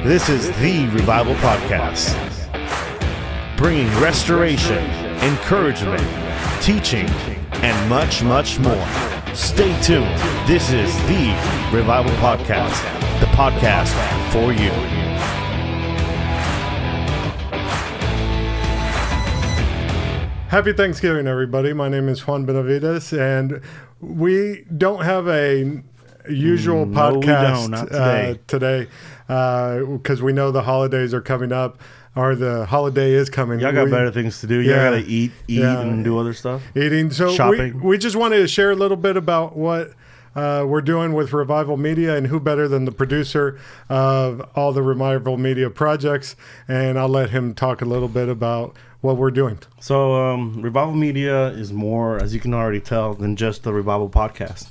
This is the Revival Podcast, bringing restoration, encouragement, teaching, and much, much more. Stay tuned. This is the Revival Podcast, the podcast for you. Happy Thanksgiving, everybody. My name is Juan Benavides, and we don't have a usual podcast today because we know the holidays are coming up, or the holiday is coming. Y'all got better things to do. Y'all got to eat and do other stuff. Eating. So shopping. We just wanted to share a little bit about what we're doing with Revival Media, and who better than the producer of all the Revival Media projects. And I'll let him talk a little bit about what we're doing. So Revival Media is more, as you can already tell, than just the Revival Podcast.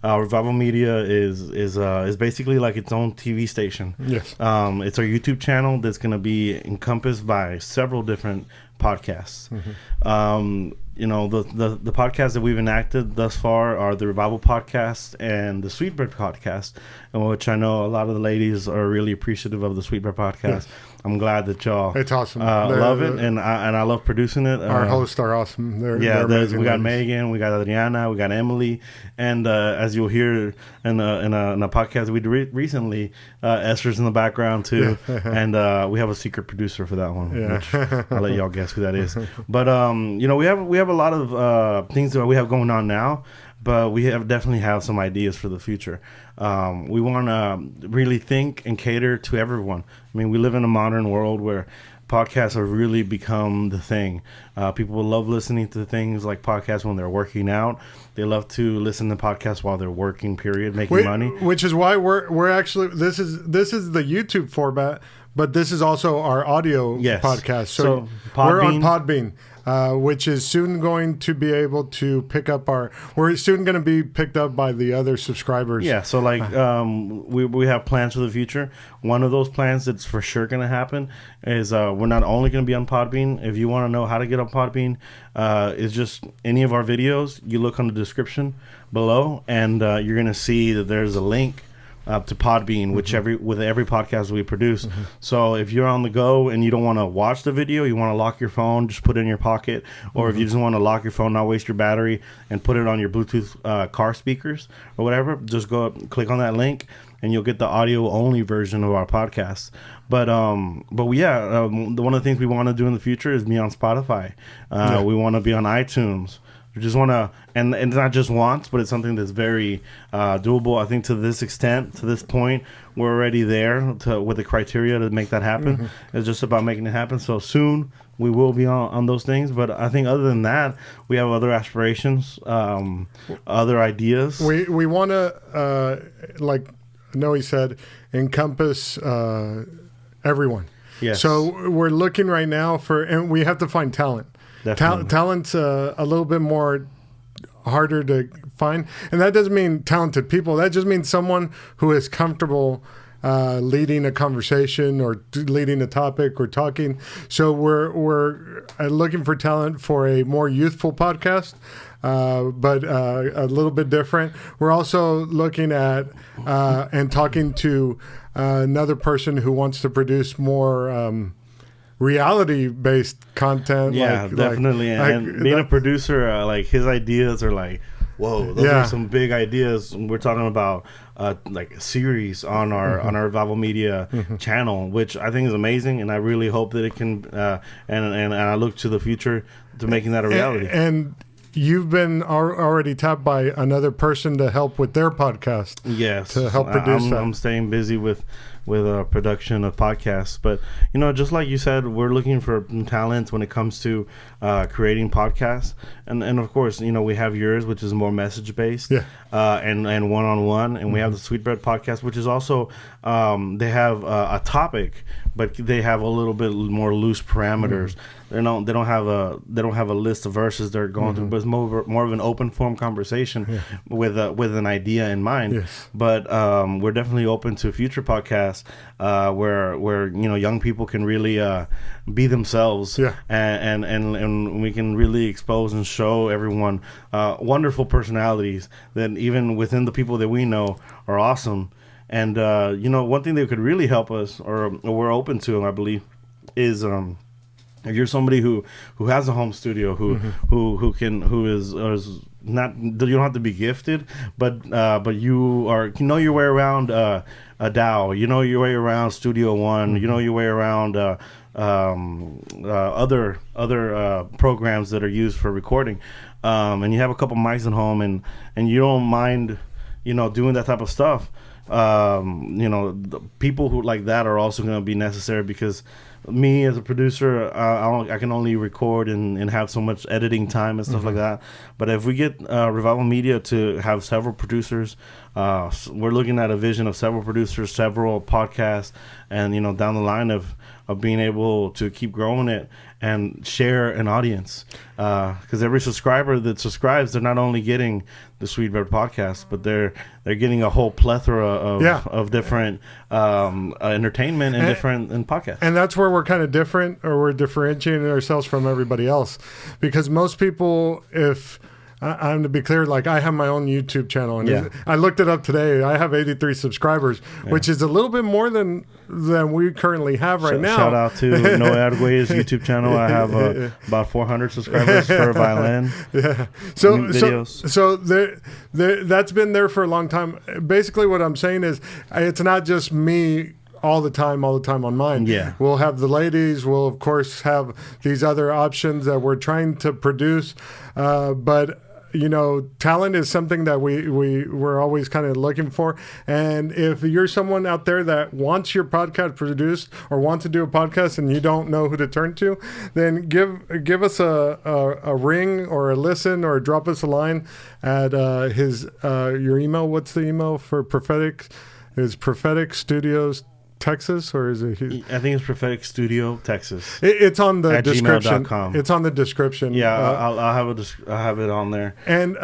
Revival Media is basically like its own TV station. Yes. It's our YouTube channel that's going to be encompassed by several different podcasts. Mm-hmm. The podcasts that we've enacted thus far are the Revival Podcast and the Sweetbread Podcast, in which I know a lot of the ladies are really appreciative of the Sweetbread Podcast. Yes. I'm glad that y'all it's awesome. Love it, and I love producing it. Our hosts are awesome. They're amazing. We got Megan, we got Adriana, we got Emily, and as you'll hear in a podcast that we did recently, Esther's in the background too, and we have a secret producer for that one. Yeah. Which I'll let y'all guess who that is. But we have a lot of things that we have going on now, but we definitely have some ideas for the future. We want to really think and cater to everyone. I mean, we live in a modern world where podcasts have really become the thing. People love listening to things like podcasts when they're working out. They love to listen to podcasts while they're working, period, making money. Which is why we're actually, this is the YouTube format, but this is also our audio podcast. So we're on Podbean. Which is soon going to be able to pick up we're soon going to be picked up by the other subscribers. Yeah, so we have plans for the future. One of those plans that's for sure going to happen is we're not only going to be on Podbean. If you want to know how to get on Podbean, it's just any of our videos. You look on the description below, and you're going to see that there's a link to Podbean, with every podcast we produce. Mm-hmm. So if you're on the go and you don't want to watch the video, you want to lock your phone, just put it in your pocket. Or if you just want to lock your phone, not waste your battery, and put it on your Bluetooth car speakers or whatever, just go up, click on that link, and you'll get the audio only version of our podcast. But one of the things we want to do in the future is be on Spotify. We want to be on iTunes. We just want to, and it's not just wants, but it's something that's very doable. I think to this extent, to this point, we're already there with the criteria to make that happen. Mm-hmm. It's just about making it happen. So soon we will be on those things. But I think other than that, we have other aspirations, other ideas. We want to, like Noe said, encompass everyone. Yes. So we're looking right now and we have to find talent. Talent's a little bit more harder to find, and that doesn't mean talented people. That just means someone who is comfortable leading a conversation or leading a topic or talking. So we're looking for talent for a more youthful podcast, but a little bit different. We're also looking at and talking to another person who wants to produce more reality-based content. Yeah, definitely. And being a producer, his ideas are like, whoa, those are some big ideas. We're talking about like a series on our Revival Media channel, which I think is amazing, and I really hope that it can. And I look to the future to making that a reality. And you've been already tapped by another person to help with their podcast. Yes, to help produce that. I'm staying busy with production of podcasts, but just like you said, we're looking for talent when it comes to creating podcasts, and of course we have yours, which is more message based, and one-on-one, and we have the Sweetbread Podcast, which is also they have a topic, but they have a little bit more loose parameters. They don't have a list of verses they're going through, but it's more of an open form conversation with an idea in mind. Yes. But we're definitely open to future podcasts where young people can really be themselves, and we can really expose and show everyone wonderful personalities that even within the people that we know are awesome. And one thing that could really help us, or we're open to, I believe, is if you're somebody who has a home studio, who is not, you don't have to be gifted, but you know your way around a DAW, you know your way around Studio One, you know your way around other programs that are used for recording, and you have a couple mics at home, and you don't mind doing that type of stuff. The people who like that are also going to be necessary, because me as a producer, I can only record and have so much editing time and stuff like that. But if we get Revival Media to have several producers, we're looking at a vision of several producers, several podcasts, and down the line of being able to keep growing it and share an audience, because every subscriber that subscribes, they're not only getting the Sweetbread podcast, but they're getting a whole plethora of different entertainment and different podcasts. And that's where we're kind of different, or we're differentiating ourselves from everybody else, because most people, if I'm to be clear, like I have my own YouTube channel, and I looked it up today. I have 83 subscribers, which is a little bit more than we currently have right now. Shout out to Noe Arguelles YouTube channel. I have about 400 subscribers for violin. Yeah. Videos. So that's been there for a long time. Basically, what I'm saying is, it's not just me all the time on mine. Yeah. We'll have the ladies. We'll, of course, have these other options that we're trying to produce. But talent is something that we're always kind of looking for. And if you're someone out there that wants your podcast produced, or wants to do a podcast and you don't know who to turn to, then give us a ring or a listen, or drop us a line at your email. What's the email for Prophetic? Is Prophetic Studios Texas, or is it? I think it's Prophetic Studio Texas. It's on the description. gmail.com. It's on the description. Yeah, I'll have it on there. And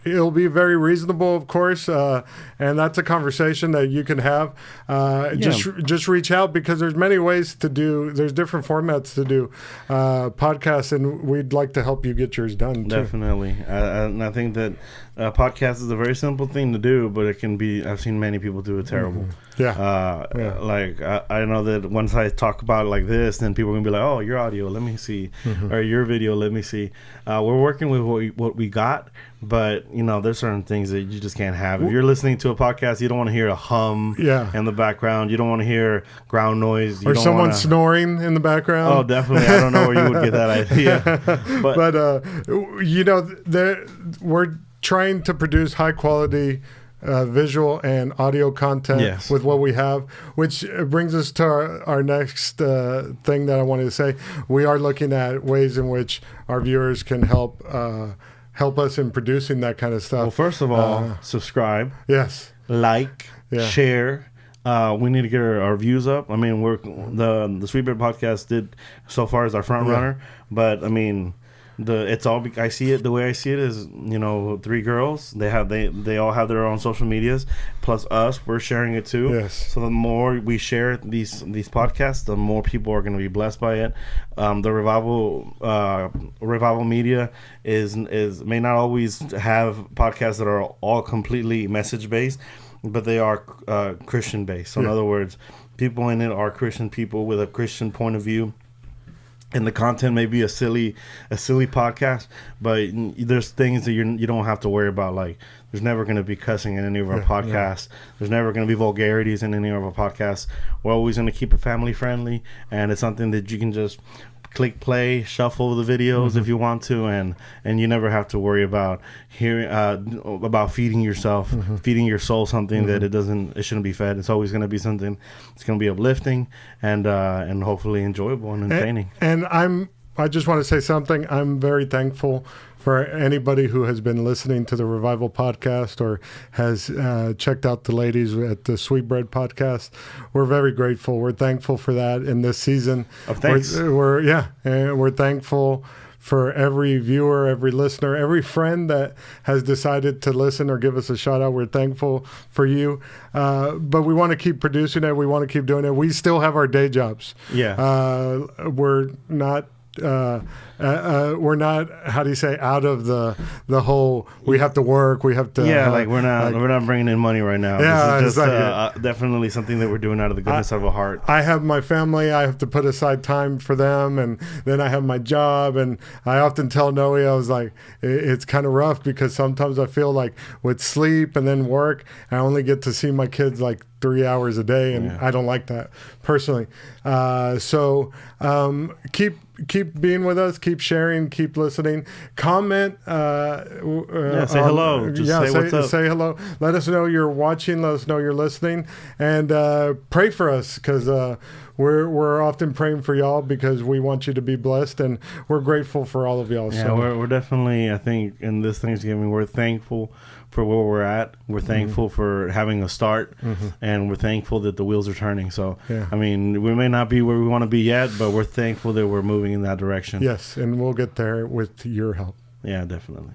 it'll be very reasonable, of course, and that's a conversation that you can have. Just reach out, because there's many ways to do. There's different formats to do podcasts, and we'd like to help you get yours done too. Definitely, and I think that podcast is a very simple thing to do, but it can be. I've seen many people do it terrible. Like I know that once I talk about it like this, then people are gonna be like, "Oh, your audio, let me see," or your video, let me see. We're working with what we got, but there's certain things that you just can't have. If you're listening to a podcast, you don't want to hear a hum in the background. You don't want to hear ground noise. Or someone snoring in the background. Oh, definitely. I don't know where you would get that idea. But we're trying to produce high quality visual and audio content with what we have, which brings us to our next thing that I wanted to say. We are looking at ways in which our viewers can help us in producing that kind of stuff. Well, first of all, subscribe. Yes. Like. Yeah. Share. We need to get our views up. I mean, the Sweetbread podcast did so far as our front runner, but I mean, I see it the way I see it is, three girls. They all have their own social medias, plus us. We're sharing it too. Yes. So the more we share these podcasts, the more people are going to be blessed by it. The Revival Media may not always have podcasts that are all completely message based, but they are Christian based. So in other words, people in it are Christian people with a Christian point of view. And the content may be a silly podcast, but there's things that you don't have to worry about. Like, there's never going to be cussing in any of our podcasts. There's never going to be vulgarities in any of our podcasts. We're always going to keep it family friendly, and it's something that you can just click play, shuffle the videos if you want to, and you never have to worry about hearing about feeding yourself, feeding your soul something that it shouldn't be fed. It's always going to be something that's going to be uplifting and hopefully enjoyable and entertaining. And I just want to say something. I'm very thankful for anybody who has been listening to the Revival podcast or has checked out the ladies at the Sweetbread podcast. We're very grateful. We're thankful for that in this season. Of thanks. We're thankful for every viewer, every listener, every friend that has decided to listen or give us a shout out. We're thankful for you. But we want to keep producing it. We want to keep doing it. We still have our day jobs. Yeah. We're not we're not, how do you say, out of the whole, we have to work, we have to. Yeah, like we're not bringing in money right now. Yeah, this is just definitely something that we're doing out of the goodness of our heart. I have my family, I have to put aside time for them, and then I have my job, and I often tell Noe, I was like, it's kind of rough because sometimes I feel like with sleep and then work, I only get to see my kids like 3 hours a day, and I don't like that personally. So keep being with us, keep sharing, keep listening, comment. Say hello. Just say what's up. Say hello. Let us know you're watching. Let us know you're listening, and pray for us because we're often praying for y'all because we want you to be blessed, and we're grateful for all of y'all. Yeah, so we're definitely, I think, in this Thanksgiving, we're thankful for where we're at. We're thankful for having a start, and we're thankful that the wheels are turning. So, I mean, we may not be where we want to be yet, but we're thankful that we're moving in that direction. Yes, and we'll get there with your help. Yeah, definitely.